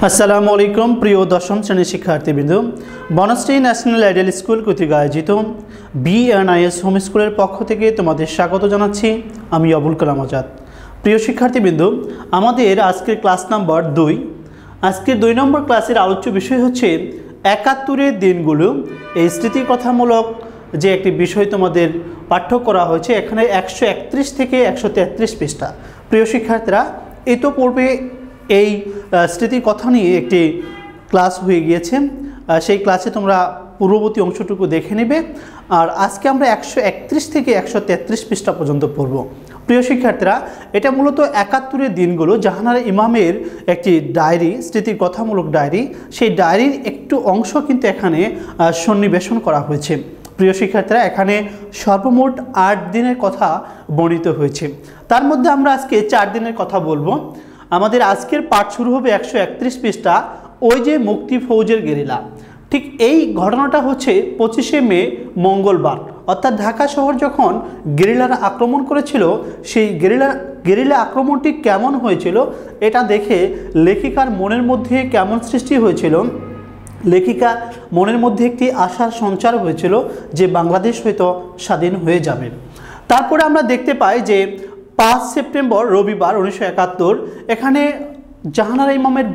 আসসালামু আলাইকুম প্রিয় দশম শ্রেণীর শিক্ষার্থীবৃন্দ, বনশ্রী ন্যাশনাল আইডিয়াল স্কুল কর্তৃক আয়োজিত BNIS হোম স্কুলের পক্ষ থেকে তোমাদের স্বাগত জানাচ্ছি। আমি আবুল কালাম আজাদ। প্রিয় শিক্ষার্থীবৃন্দ, আমাদের আজকের ক্লাস নাম্বার 2। আজকের 2 নম্বর ক্লাসের আলোচ্য বিষয় হচ্ছে 71-এর দিনগুলো। এই স্মৃতিকথামূলক যে একটি বিষয় তোমাদের পাঠ্য করা হয়েছে, এখানে 131 থেকে 133 পৃষ্ঠা। প্রিয় শিক্ষার্থীরা, ইতোপূর্বে এই স্মৃতিকথা নিয়ে একটি ক্লাস হয়ে গিয়েছে, সেই ক্লাসে তোমরা পূর্ববর্তী অংশটুকু দেখে নেবে। আর আজকে আমরা 131 থেকে 133 পৃষ্ঠা পর্যন্ত পড়ব। প্রিয় শিক্ষার্থীরা, এটা মূলত 71-এর দিনগুলো জাহানারা ইমামের একটি ডায়েরি, স্মৃতিকথামূলক ডায়েরি। সেই ডায়েরির একটু অংশ কিন্তু এখানে সন্নিবেশন করা হয়েছে। প্রিয় শিক্ষার্থীরা, এখানে সর্বমোট 8 দিনের কথা বর্ণিত হয়েছে। তার মধ্যে আমরা আজকে 4 দিনের কথা বলবো। আমাদের আজকের পাঠ শুরু হবে 131 পৃষ্ঠা, ওই যে মুক্তি ফৌজের গেরিলা। ঠিক এই ঘটনাটা হচ্ছে 25শে মে মঙ্গলবার, অর্থাৎ ঢাকা শহর যখন গেরিলারা আক্রমণ করেছিল, সেই গেরিলা আক্রমণটি কেমন হয়েছিল এটা দেখে লেখিকার মনের মধ্যে কেমন সৃষ্টি হয়েছিল। লেখিকা মনের মধ্যে একটি আশার সঞ্চার হয়েছিল যে বাংলাদেশ হয়তো স্বাধীন হয়ে যাবে। তারপরে আমরা দেখতে পাই যে 5 সেপ্টেম্বর রবিবার 1971, এখানে জাহানারা ইমামের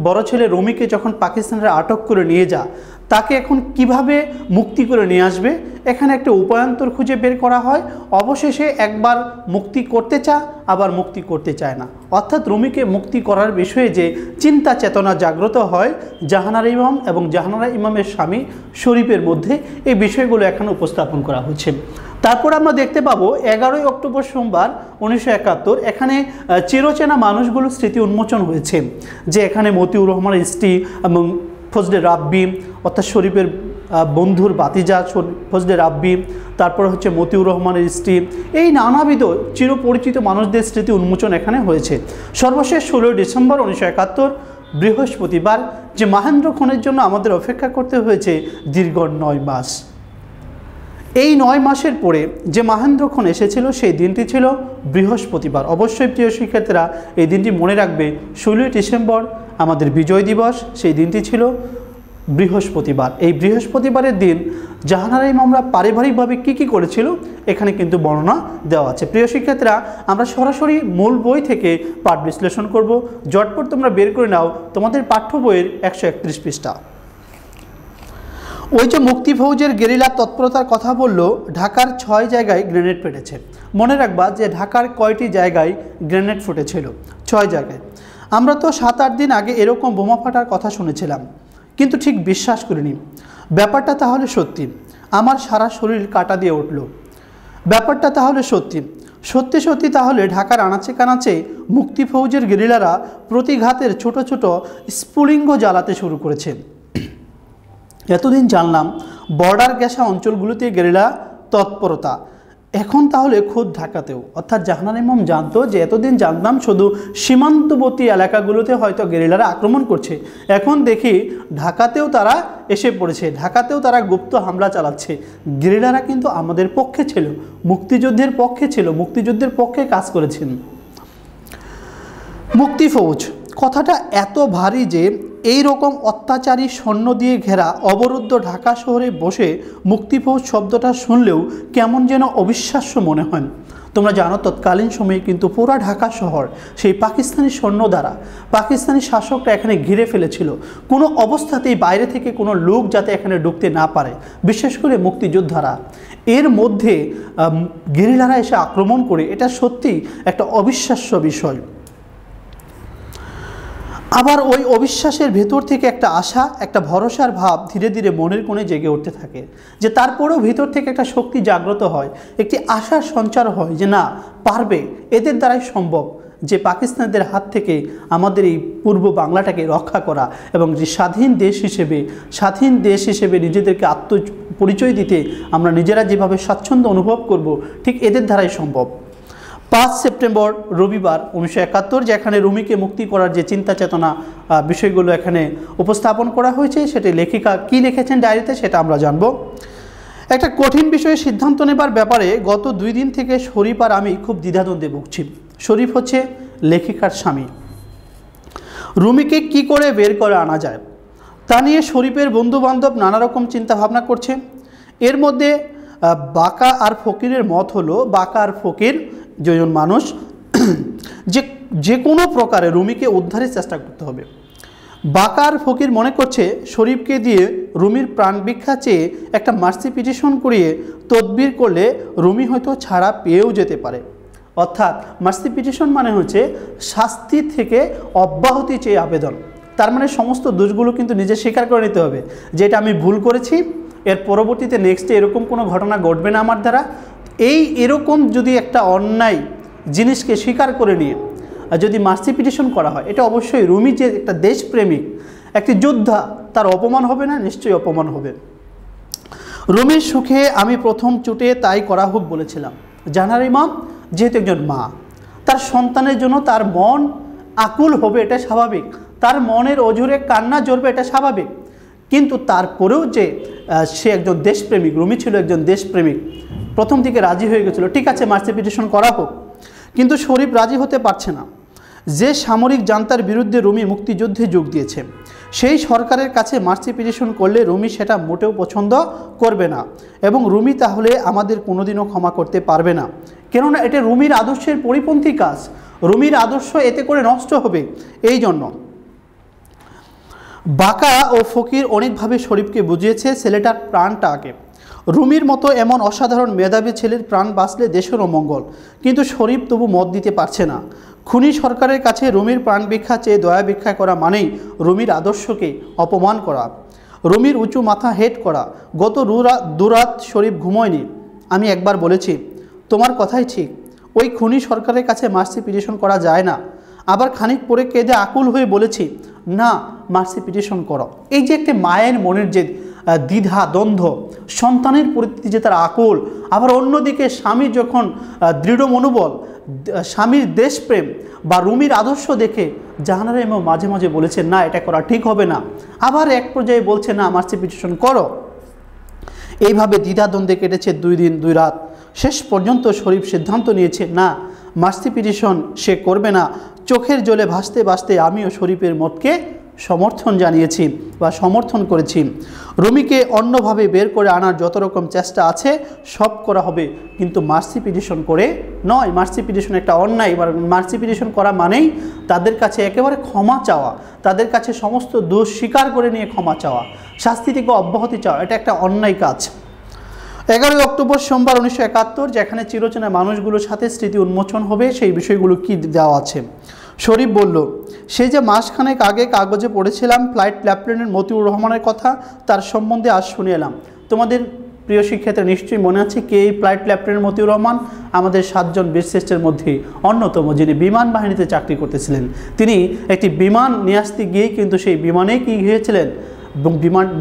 বড় ছেলে রুমিকে যখন পাকিস্তানিরা আটক করে নিয়ে যায়, তাকে এখন কিভাবে মুক্তি করে নিয়ে আসবে, এখানে একটা উপায়ান্তর খুঁজে বের করা হয়। অবশেষে একবার মুক্তি করতে চায়, আবার মুক্তি করতে চায় না। অর্থাৎ রুমিকে মুক্তি করার বিষয়ে যে চিন্তা চেতনা জাগ্রত হয় জাহানারা ইমাম এবং জাহানারা ইমামের স্বামী শরীফের মধ্যে, এই বিষয়গুলো এখানে উপস্থাপন করা হচ্ছে। তারপর আমরা দেখতে পাবো 11ই অক্টোবর সোমবার 1971, এখানে চিরচেনা মানুষগুলো স্মৃতি উন্মোচন হয়েছে। যে এখানে মতিউর রহমানের স্ত্রী এবং ফজলে রাব্বি, অর্থাৎ শরীফের বন্ধুর বাতিজা ফজলে রাব্বি, তারপর হচ্ছে মতিউর রহমানের স্ত্রী, এই নানাবিধ চিরপরিচিত মানুষদের স্মৃতি উন্মোচন এখানে হয়েছে। সর্বশেষ 16 ডিসেম্বর 1971 বৃহস্পতিবার, যে মাহেন্দ্রক্ষণের জন্য আমাদের অপেক্ষা করতে হয়েছে দীর্ঘ 9 মাস। এই 9 মাসের পরে যে মাহেন্দ্রক্ষণ এসেছিল, সেই দিনটি ছিল বৃহস্পতিবার। অবশ্যই প্রিয় শিক্ষার্থীরা, এই দিনটি মনে রাখবে। 16 ডিসেম্বর আমাদের বিজয় দিবস, সেই দিনটি ছিল বৃহস্পতিবার। এই বৃহস্পতিবারের দিন জাহানারা ইমামরা পারিবারিকভাবে কী করেছিল এখানে কিন্তু বর্ণনা দেওয়া আছে। প্রিয় শিক্ষার্থীরা, আমরা সরাসরি মূল বই থেকে পাঠ বিশ্লেষণ করব। জটপট তোমরা বের করে নাও তোমাদের পাঠ্য বইয়ের 131 পৃষ্ঠা। ওই যে মুক্তি ফৌজের গেরিলা তৎপরতার কথা বলল, ঢাকার 6 জায়গায় গ্রেনেড ফেটেছে। মনে রাখবা যে ঢাকার কয়টি জায়গায় গ্রেনেড ফুটেছিল? 6 জায়গায়। আমরা তো 7-8 দিন আগে এরকম বোমা ফাটার কথা শুনেছিলাম, কিন্তু ঠিক বিশ্বাস করিনি। ব্যাপারটা তাহলে সত্যি। আমার সারা শরীর কাটা দিয়ে উঠল। ব্যাপারটা তাহলে সত্যি সত্যি তাহলে ঢাকার আনাচে কানাচে মুক্তি ফৌজের গেরিলারা প্রতিঘাতের ছোট ছোট স্ফুলিঙ্গ জ্বালাতে শুরু করেছে। এতদিন জানলাম বর্ডার ঘেঁষা অঞ্চলগুলোতে গেরিলা তৎপরতা, এখন তাহলে খোদ ঢাকাতেও। অর্থাৎ জাহানারা ইমাম জানতো যে এতদিন জানতাম শুধু সীমান্তবর্তী এলাকাগুলোতে হয়তো গেরিলারা আক্রমণ করছে, এখন দেখি ঢাকাতেও তারা এসে পড়েছে, ঢাকাতেও তারা গুপ্ত হামলা চালাচ্ছে। গেরিলারা কিন্তু আমাদের পক্ষে ছিল, মুক্তিযুদ্ধের পক্ষে ছিল, মুক্তিযুদ্ধের পক্ষে কাজ করেছেন। মুক্তি ফৌজ কথাটা এত ভারী যে এই রকম অত্যাচারী সৈন্য দিয়ে ঘেরা অবরুদ্ধ ঢাকা শহরে বসে মুক্তিফৌজ শব্দটা শুনলেও কেমন যেন অবিশ্বাস্য মনে হয়। তোমরা জানো তৎকালীন সময়ে কিন্তু পুরা ঢাকা শহর সেই পাকিস্তানি সৈন্য দ্বারা, পাকিস্তানি শাসকরা এখানে ঘিরে ফেলেছিল। কোনো অবস্থাতেই বাইরে থেকে কোনো লোক যাতে এখানে ঢুকতে না পারে, বিশেষ করে মুক্তিযোদ্ধারা। এর মধ্যে গেরিলারা এসে আক্রমণ করে, এটা সত্যি একটা অবিশ্বাস্য বিষয়। আবার ওই অবিশ্বাসের ভেতর থেকে একটা আশা, একটা ভরসার ভাব ধীরে ধীরে মনের কোণে জেগে উঠতে থাকে, যে তারপরেও ভিতর থেকে একটা শক্তি জাগ্রত হয়, একটি আশার সঞ্চার হয় যে না, পারবে, এদের দ্বারাই সম্ভব যে পাকিস্তানিদের হাত থেকে আমাদের এই পূর্ব বাংলাটাকে রক্ষা করা এবং যে স্বাধীন দেশ হিসেবে নিজেদেরকে আত্মপরিচয় দিতে আমরা নিজেরা যেভাবে স্বাচ্ছন্দ্য অনুভব করব, ঠিক এদের দ্বারাই সম্ভব। 5 সেপ্টেম্বর রবিবার 1971, যেখানে রুমিকে মুক্তি করার যে চিন্তা চেতনা বিষয়গুলো এখানে উপস্থাপন করা হয়েছে, সেটি লেখিকা কি লিখেছেন ডায়েরিতে সেটা আমরা জানব। একটা কঠিন বিষয়ে সিদ্ধান্ত নেবার ব্যাপারে গত 2 দিন থেকে শরীফ আর আমি খুব দ্বিধাদ্বন্দ্বে ভুগছি। শরীফ হচ্ছে লেখিকার স্বামী। রুমিকে কি করে বের করে আনা যায় তা নিয়ে শরীফের বন্ধুবান্ধব নানা রকম চিন্তা ভাবনা করছে। এর মধ্যে বাঁকা আর ফকিরের মত হলো, বাঁকা আর ফকির দুজন মানুষ যে কোনো প্রকারে রুমিকে উদ্ধারের চেষ্টা করতে হবে। বাঁকা আর ফকির মনে করছে শরীফকে দিয়ে রুমির প্রাণ ভিক্ষা চেয়ে একটা মার্সি পিটিশন করিয়ে তদবির করলে রুমি হয়তো ছাড়া পেয়েও যেতে পারে। অর্থাৎ মার্সি পিটিশন মানে হচ্ছে শাস্তি থেকে অব্যাহতি চেয়ে আবেদন। তার মানে সমস্ত দোষগুলো কিন্তু নিজে স্বীকার করে নিতে হবে, যেটা আমি ভুল করেছি, এর পরবর্তীতে নেক্সটে এরকম কোনো ঘটনা ঘটবে না আমার দ্বারা। এরকম যদি একটা অন্যায় জিনিসকে স্বীকার করে নিয়ে যদি মার্সি পিটিশন করা হয়, এটা অবশ্যই রুমি যে একটা দেশপ্রেমিক, একটি যোদ্ধা, তার অপমান হবে না? নিশ্চয়ই অপমান হবে। রুমির সুখে আমি প্রথম চুটে তাই করা হোক বলেছিলাম। জাহানারা ইমাম যেহেতু একজন মা, তার সন্তানের জন্য তার মন আকুল হবে, এটা স্বাভাবিক, তার মনের অঝরে কান্না ঝরবে, এটা স্বাভাবিক। কিন্তু তারপরেও যে সে একজন দেশপ্রেমিক, রুমি ছিল একজন দেশপ্রেমিক, প্রথম দিকে রাজি হয়ে গেছিলো, ঠিক আছে মার্সি পিটিশন করা হোক। কিন্তু শরীফ রাজি হতে পারছে না। যে সামরিক জান্তার বিরুদ্ধে রুমি মুক্তিযুদ্ধে যোগ দিয়েছে, সেই সরকারের কাছে মার্সি পিটিশন করলে রুমি সেটা মোটেও পছন্দ করবে না, এবং রুমি তাহলে আমাদের কোনোদিনও ক্ষমা করতে পারবে না। কেননা এটা রুমির আদর্শের পরিপন্থী কাজ, রুমির আদর্শ এতে করে নষ্ট হবে। এই জন্য বাঁকা ও ফকির অনেকভাবে শরীফকে বুঝিয়েছে ছেলেটার প্রাণটা আগে। রুমির মতো এমন অসাধারণ মেধাবী ছেলের প্রাণ বাঁচলে দেশেরও মঙ্গল। কিন্তু শরীফ তবু মত দিতে পারছে না। খুনি সরকারের কাছে রুমির প্রাণ ভিক্ষা চেয়ে দয়া ভিক্ষা করা মানেই রুমির আদর্শকে অপমান করা, রুমির উঁচু মাথা হেট করা। গত দুরাত শরীফ ঘুমোয়নি। আমি একবার বলেছি, তোমার কথাই ঠিক, ওই খুনি সরকারের কাছে মার্সি পিটিশন করা যায় না। আবার খানিক পরে কেঁদে আকুল হয়ে বলেছি, না মার্সি পিটিশন করো। এই যে একটা মায়ের মনের যে দ্বিধা দ্বন্দ্ব, সন্তানের প্রতি যে তার আকুল, আবার অন্যদিকে স্বামীর যখন দৃঢ় মনোবল, স্বামীর দেশপ্রেম বা রুমির আদর্শ দেখে জাহানারা ইমাম মাঝে মাঝে বলেছে না এটা করা ঠিক হবে না, আবার এক পর্যায়ে বলছে না মার্সি পিটিশন করো। এইভাবে দ্বিধাদ্বন্দ্বে কেটেছে 2 দিন 2 রাত। শেষ পর্যন্ত শরীফ সিদ্ধান্ত নিয়েছে না মার্সি পিটিশন সে করবে না। চোখের জলে ভাসতে ভাসতে আমিও শরীফের মতকে সমর্থন জানিয়েছি বা সমর্থন করেছি। রুমিকে অন্যভাবে বের করে আনার যত রকম চেষ্টা আছে সব করা হবে, কিন্তু মার্সি পিটিশন করে নয়। মার্সি পিটিশন একটা অন্যায়। এবার মার্সি পিটিশন করা মানেই তাদের কাছে একেবারে ক্ষমা চাওয়া, তাদের কাছে সমস্ত দোষ স্বীকার করে নিয়ে ক্ষমা চাওয়া, শাস্তি থেকে অব্যাহতি চাওয়া, এটা একটা অন্যায় কাজ। 11 অক্টোবর সোমবার 1971, যেখানে চিরচেনা মানুষগুলোর সাথে স্মৃতি উন্মোচন হবে, সেই বিষয়গুলো কি দেওয়া আছে। শরীফ বলল, সে যে মাসখানেক আগে কাগজে পড়েছিলাম ফ্লাইট লেফটেন্যান্ট মতিউর রহমানের কথা, তার সম্বন্ধে আজ শুনে এলাম। তোমাদের প্রিয় শিক্ষার্থী নিশ্চয়ই মনে আছে কে এই ফ্লাইট লেফটেন্যান্ট মতিউর রহমান? আমাদের 7 জন বীরশ্রেষ্ঠের মধ্যে অন্যতম, যিনি বিমান বাহিনীতে চাকরি করতেছিলেন। তিনি একটি বিমান নিয়ে আসতে গিয়েই কিন্তু সেই বিমানেই কি হয়েছিলেন, এবং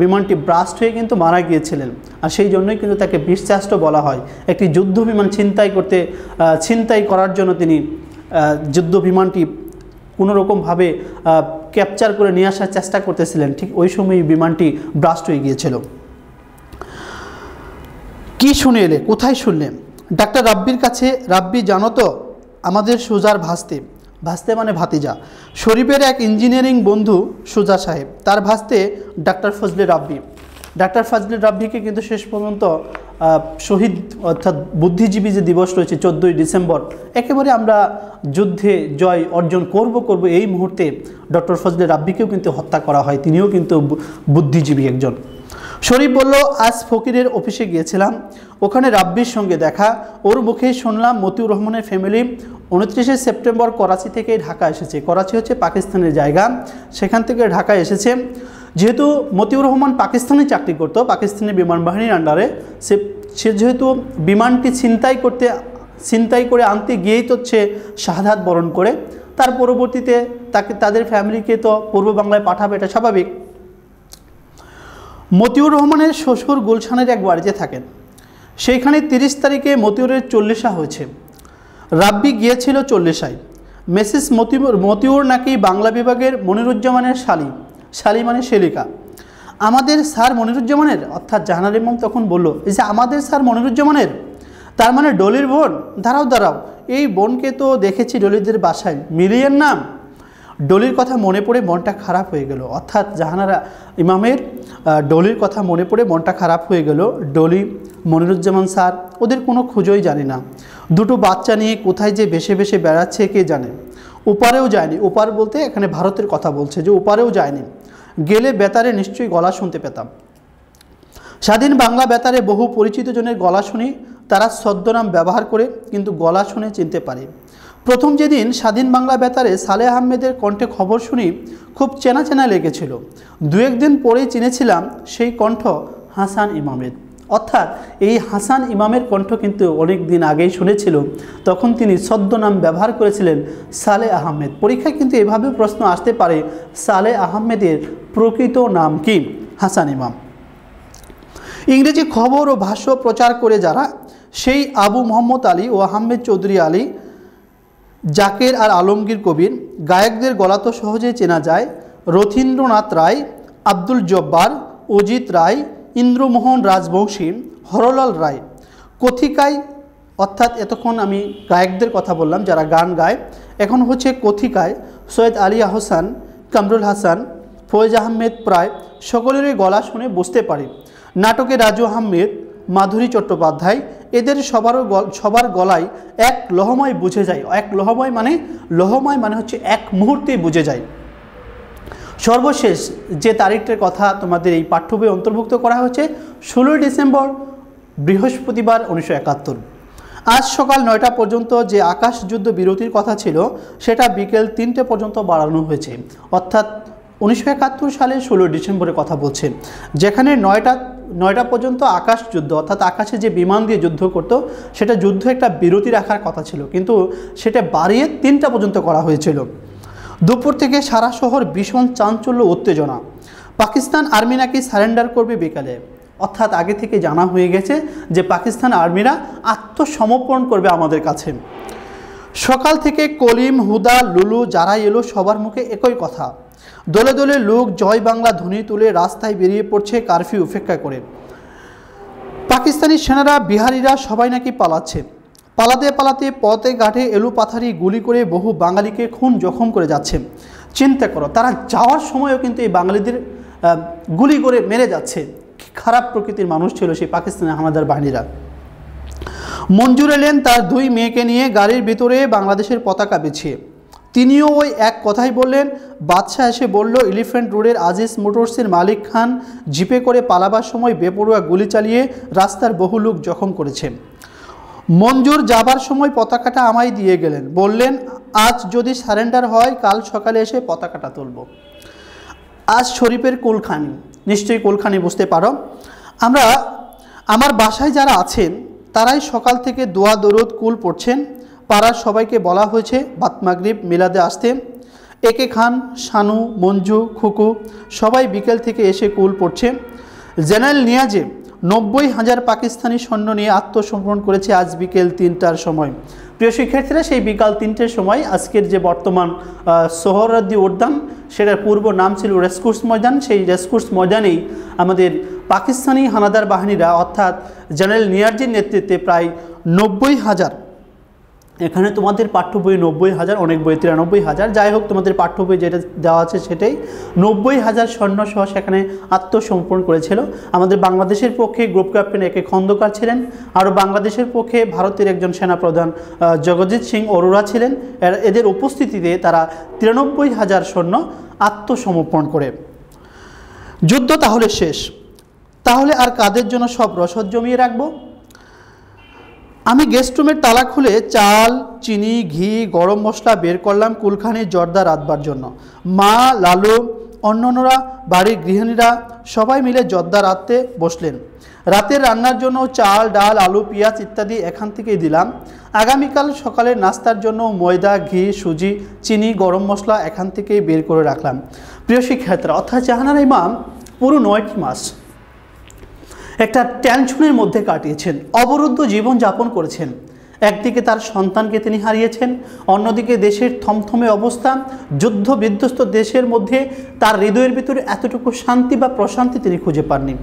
বিমানটি ব্রাস্ট হয়ে কিন্তু মারা গিয়েছিলেন। আর সেই জন্যই কিন্তু তাকে বীরশ্রেষ্ঠ বলা হয়। একটি যুদ্ধ বিমান ছিনতাই করার জন্য তিনি যুদ্ধ বিমানটি কোনোরকমভাবে ক্যাপচার করে নিয়ে আসার চেষ্টা করতেছিলেন, ঠিক ওই সময় বিমানটি ব্রাস্ট হয়ে গিয়েছিল। কি শুনে এলে, কোথায় শুনলে? ডাক্তার রাব্বির কাছে। রাব্বি জানো তো, আমাদের সুজার ভাস্তে, ভাস্তে মানে ভাতিজা, শরীফের এক ইঞ্জিনিয়ারিং বন্ধু সুজা সাহেব, তার ভাস্তে ডাক্তার ফজলে রাব্বি। ডাক্তার ফজলে রাব্বিকে কিন্তু শেষ পর্যন্ত শহীদ অর্থাৎ বুদ্ধিজীবী যে দিবস রয়েছে 14ই ডিসেম্বর, একেবারে আমরা যুদ্ধে জয় অর্জন করব এই মুহূর্তে ডক্টর ফজলে রাব্বিকেও কিন্তু হত্যা করা হয়। তিনিও কিন্তু বুদ্ধিজীবী একজন। শরীফ বলল, আজ ফকিরের অফিসে গিয়েছিলাম, ওখানে রাব্বির সঙ্গে দেখা। ওর মুখেই শুনলাম মতিউর রহমানের ফ্যামিলি 29শে সেপ্টেম্বর করাচি থেকে ঢাকা এসেছে। করাচি হচ্ছে পাকিস্তানের জায়গা, সেখান থেকে ঢাকা এসেছে। যেহেতু মতিউর রহমান পাকিস্তানে চাকরি করতো, পাকিস্তানের বিমান বাহিনীর আন্ডারে, সে যেহেতু বিমানটি ছিনতাই করে আনতে গিয়েই তো সে শাহাদাত বরণ করে, তার পরবর্তীতে তাদের ফ্যামিলিকে তো পূর্ব বাংলায় পাঠাবে, এটা স্বাভাবিক। মতিউর রহমানের শ্বশুর গুলশানের এক বাড়িতে থাকেন, সেইখানে 30 তারিখে মতিউরের 40 হয়েছে। রাব্বি গিয়েছিল 40। মেসেস মতিউর নাকি বাংলা বিভাগের মনিরুজ্জামানের শালি মানে শেলিকা। আমাদের স্যার মনিরুজ্জামানের, অর্থাৎ জাহানারা ইমাম তখন বলল, এই যে আমাদের স্যার মনিরুজ্জামানের, তার মানে ডলির বোন? দাঁড়াও, এই বোনকে তো দেখেছি ডলিদের বাসায়, মিলিয়ের নাম? ডলির কথা মনে পড়ে মনটা খারাপ হয়ে গেল। অর্থাৎ জাহানারা ইমামের ডলির কথা মনে পড়ে মনটা খারাপ হয়ে গেল। ডলি, মনিরুজ্জামান স্যার, ওদের কোনো খোঁজই জানি না। দুটো বাচ্চা নিয়ে কোথায় যে বেশে বেশে বেড়াচ্ছে কে জানে। ওপারেও যায়নি, ওপার বলতে এখানে ভারতের কথা বলছে, যে ওপারেও যায়নি। গেলে বেতারে নিশ্চয়ই গলা শুনতে পেতাম। স্বাধীন বাংলা বেতারে বহু পরিচিত জনের গলা শুনি, তারা ছদ্মনাম ব্যবহার করে, কিন্তু গলা শুনে চিনতে পারি। প্রথম যেদিন স্বাধীন বাংলা বেতারে সালেহ আহমেদের কণ্ঠে খবর শুনি, খুব চেনা চেনা লেগেছিল। দু একদিন পরেই চিনেছিলাম সেই কণ্ঠ হাসান ইমামের। অর্থাৎ এই হাসান ইমামের কণ্ঠ কিন্তু অনেক দিন আগেই শুনেছিল, তখন তিনি ছদ্মনাম ব্যবহার করেছিলেন সালেহ আহমেদ। পরীক্ষায় কিন্তু এভাবে প্রশ্ন আসতে পারে, সালেহ আহমেদের প্রকৃত নাম কি? হাসান ইমাম। ইংরেজি খবর ও ভাষ্য প্রচার করে যারা, সেই আবু মোহাম্মদ আলী ও আহমেদ চৌধুরী আলী, জাকের আর আলমগীর কবির। গায়কদের গলা তো সহজেই চেনা যায়, রথীন্দ্রনাথ রায়, আব্দুল জব্বার, অজিত রায়, ইন্দ্রমোহন রাজবংশী, হরলাল রায়। কথিকায়, অর্থাৎ এতক্ষণ আমি গায়কদের কথা বললাম যারা গান গায়, এখন হচ্ছে কথিকায় সৈয়দ আলী আহসান, কামরুল হাসান, ফয়েজ আহমেদ, প্রায় সকলেরই গলা শুনে বুঝতে পারি। নাটকে রাজু আহমেদ, মাধুরী চট্টোপাধ্যায়, এদের সবার গলায় এক লহময় বুঝে যায়। এক লহময় মানে হচ্ছে এক মুহূর্তেই বুঝে যায়। সর্বশেষ যে তারিখটার কথা তোমাদের এই পাঠ্য বই অন্তর্ভুক্ত করা হয়েছে 16 ডিসেম্বর, বৃহস্পতিবার 1971। আজ সকাল 9টা পর্যন্ত যে আকাশ যুদ্ধ বিরতির কথা ছিল, সেটা বিকেল 3টে পর্যন্ত বাড়ানো হয়েছে। অর্থাৎ 1971 সালে 16 ডিসেম্বরের কথা বলছে, যেখানে 9টা পর্যন্ত আকাশ যুদ্ধ, অর্থাৎ আকাশে যে বিমান দিয়ে যুদ্ধ করত, সেটা যুদ্ধ একটা বিরতি রাখার কথা ছিল, কিন্তু সেটা বাড়িয়ে 3টা পর্যন্ত করা হয়েছিল। দুপুর থেকে সারা শহর ভীষণ চাঞ্চল্য, উত্তেজনা। পাকিস্তান আর্মি নাকি সারেন্ডার করবে বিকালে। অর্থাৎ আগে থেকে জানা হয়ে গেছে যে পাকিস্তান আর্মিরা আত্মসমর্পণ করবে আমাদের কাছে। সকাল থেকে কলিম, হুদা, লুলু যারা এলো, সবার মুখে একই কথা। দলে দলে লোক জয় বাংলা ধ্বনি তুলে রাস্তায় বেরিয়ে পড়ছে কারফিউ উপেক্ষা করে। পাকিস্তানি সেনারা, বিহারিরা সবাই নাকি পালাচ্ছে। পালাতে পালাতে পথে ঘাটে এলু পাথারি গুলি করে বহু বাঙালিকে খুন জখম করে যাচ্ছে। চিন্তা করো, তারা যাওয়ার সময়ও কিন্তু এই বাঙালিদের গুলি করে মেরে যাচ্ছে। খারাপ প্রকৃতির মানুষ ছিল সেই পাকিস্তানি হানাদার বাহিনীরা। মঞ্জুর এলেন তার 2 মেয়েকে নিয়ে গাড়ির ভিতরে বাংলাদেশের পতাকা বিছিয়ে। তিনিও ওই এক কথাই বললেন। বাদশাহ এসে বলল, এলিফ্যান্ট রোডের আজিজ মোটরসের মালিক খান জিপে করে পালাবার সময় বেপরোয়া গুলি চালিয়ে রাস্তার বহু লোক জখম করেছে। মঞ্জুর যাবার সময় পতাকাটা আমায় দিয়ে গেলেন, বললেন, আজ যদি সারেন্ডার হয় কাল সকালে এসে পতাকাটা তুলব। আজ শরীফের কুলখানি, নিশ্চয়ই কুলখানি বুঝতে পারো। আমার বাসায় যারা আছেন তারাই সকাল থেকে দোয়া দরুদ কুল পড়ছেন। পাড়ার সবাইকে বলা হয়েছে বাত মাগরিব মিলাদে আসতে। একে খান, শানু, মঞ্জু, খুকু সবাই বিকেল থেকে এসে কুল পড়ছে। জেনারেল নিয়াজে 90,000 পাকিস্তানি সৈন্য নিয়ে আত্মসমর্পণ করেছে আজ বিকেল 3টার সময়। প্রিয় শিক্ষার্থীরা, সেই বিকাল 3টের সময় আজকের যে বর্তমান সোহরাওয়ার্দী উদ্যান, সেটার পূর্ব নাম ছিল রেসকোর্স ময়দান। সেই রেসকোর্স ময়দানেই আমাদের পাকিস্তানি হানাদার বাহিনীরা, অর্থাৎ জেনারেল নিয়াজির নেতৃত্বে প্রায় 90,000, এখানে তোমাদের পাঠ্য বই 90,000, অনেক বই 93,000, যাই হোক তোমাদের পাঠ্য বই যেটা দেওয়া আছে সেটাই 90,000 সৈন্য সহ সেখানে আত্মসমর্পণ করেছিল। আমাদের বাংলাদেশের পক্ষে গ্রুপ ক্যাপ্টেন একে খন্দকার ছিলেন, আরও বাংলাদেশের পক্ষে ভারতের একজন সেনাপ্রধান জগজিৎ সিং অরোরা ছিলেন। এদের উপস্থিতিতে তারা 93,000 সৈন্য আত্মসমর্পণ করে। যুদ্ধ তাহলে শেষ, তাহলে আর কাদের জন্য সব রসদ জমিয়ে রাখবো? আমি গেস্ট রুমের তালা খুলে চাল, চিনি, ঘি, গরম মশলা বের করলাম কুলখানি জর্দা রাঁধবার জন্য। মা, লালু, অন্যান্যরা, বাড়ির গৃহিণীরা সবাই মিলে জর্দা রাঁধতে বসলেন। রাতের রান্নার জন্য চাল, ডাল, আলু, পেঁয়াজ ইত্যাদি এখান থেকেই দিলাম। আগামীকাল সকালের নাস্তার জন্য ময়দা, ঘি, সুজি, চিনি, গরম মশলা এখান থেকেই বের করে রাখলাম। প্রিয় শিক্ষার্থীরা, অর্থাৎ জাহানারা ইমাম পুরো 9টি মাস একটা টেনশনের মধ্যে কাটিয়েছেন, অবরুদ্ধ জীবন যাপন করেছেন। একদিকে তার সন্তানকে তিনি হারিয়েছেন, অন্যদিকে দেশের থমথমে অবস্থা, যুদ্ধ বিধ্বস্ত দেশের মধ্যে তার হৃদয়ের ভিতরে এতটুকু শান্তি বা প্রশান্তি তিনি খুঁজে পাননি।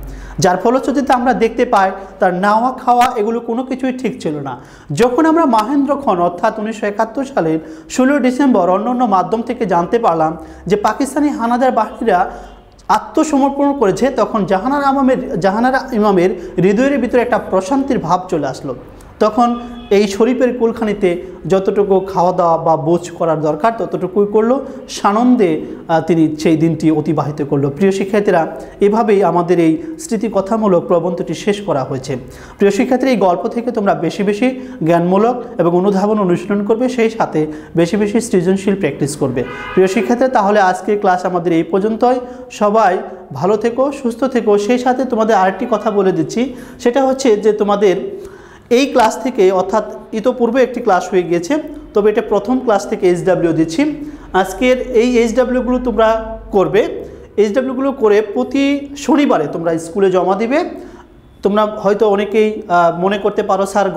যার ফলশ্রুতিতে আমরা দেখতে পাই তার নাওয়া খাওয়া এগুলো কোনো কিছুই ঠিক ছিল না। যখন আমরা মাহেন্দ্র খন অর্থাৎ 1971 সালের 16 ডিসেম্বর অন্য মাধ্যম থেকে জানতে পারলাম যে পাকিস্তানি হানাদার বাহিনীরা আত্মসমর্পণ করেছে, তখন জাহানারা ইমামের হৃদয়ের ভিতরে একটা প্রশান্তির ভাব চলে আসলো। তখন এই শরীফের কুলখানিতে যতটুকু খাওয়া দাওয়া বা বোঝ করার দরকার ততটুকুই করলো, সানন্দে তিনি সেই দিনটি অতিবাহিত করলো। প্রিয় শিক্ষার্থীরা, এভাবেই আমাদের এই স্মৃতিকথামূলক প্রবন্ধটি শেষ করা হয়েছে। প্রিয় শিক্ষার্থীরা, এই গল্প থেকে তোমরা বেশি বেশি জ্ঞানমূলক এবং অনুধাবন অনুশীলন করবে, সেই সাথে বেশি বেশি সৃজনশীল প্র্যাকটিস করবে। প্রিয় শিক্ষার্থীরা, তাহলে আজকের ক্লাস আমাদের এই পর্যন্তই। সবাই ভালো থেকো, সুস্থ থেকো। সেই সাথে তোমাদের আরেকটি কথা বলে দিচ্ছি, সেটা হচ্ছে যে তোমাদের এই ক্লাস থেকে, অর্থাৎ ইতোপূর্বে একটি ক্লাস হয়ে গিয়েছে, তবে এটা প্রথম ক্লাস থেকে এইচডাব্লিউ দিচ্ছি। আজকের এই এইচডাব্লিউগুলো তোমরা করবে। এইচডাব্লিউগুলো করে প্রতি শনিবারে তোমরা স্কুলে জমা দিবে। তোমরা হয়তো অনেকেই মনে করতে পারো, স্যার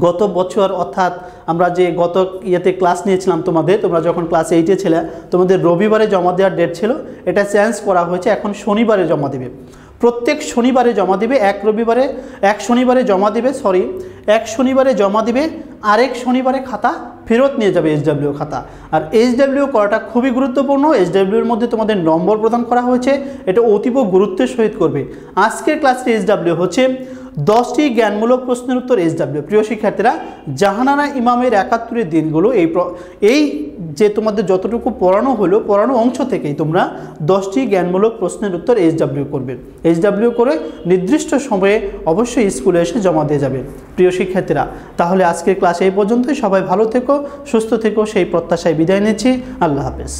গত বছর অর্থাৎ আমরা যে গত ইয়েতে ক্লাস নিয়েছিলাম তোমরা যখন ক্লাস 8-এ ছিলে, তোমাদের রবিবারে জমা দেওয়ার ডেট ছিল, এটা চেঞ্জ করা হয়েছে, এখন শনিবারে জমা দেবে। প্রত্যেক শনিবারে জমা দিবে। এক শনিবারে জমা দিবে, আরেক শনিবারে খাতা ফেরত নিয়ে যাবে, এইচডাব্লিউ খাতা। আর এইচডাব্লিউ করাটা খুবই গুরুত্বপূর্ণ। এইচডাব্লিউর মধ্যে তোমাদের নম্বর প্রদান করা হয়েছে, এটা অতীব গুরুত্বের সহিত করবে। আজকের ক্লাসটি এইচডাব্লিউ হচ্ছে 10টি জ্ঞানমূলক প্রশ্নের উত্তর এইচডাব্লিউ। প্রিয় শিক্ষার্থীরা, জাহানারা ইমামের 71 দিনগুলো এই যে তোমাদের যতটুকু পড়ানো অংশ থেকেই তোমরা 10টি জ্ঞানমূলক প্রশ্নের উত্তর এইচডাব্লিউ করবে। এইচডাব্লিউ করে নির্দিষ্ট সময়ে অবশ্যই স্কুলে এসে জমা দিয়ে যাবে। প্রিয় শিক্ষার্থীরা, তাহলে আজকের ক্লাস এই পর্যন্তই। সবাই ভালো থেকো, সুস্থ থেকো, সেই প্রত্যাশায় বিদায় নিচ্ছি। আল্লাহ হাফেজ।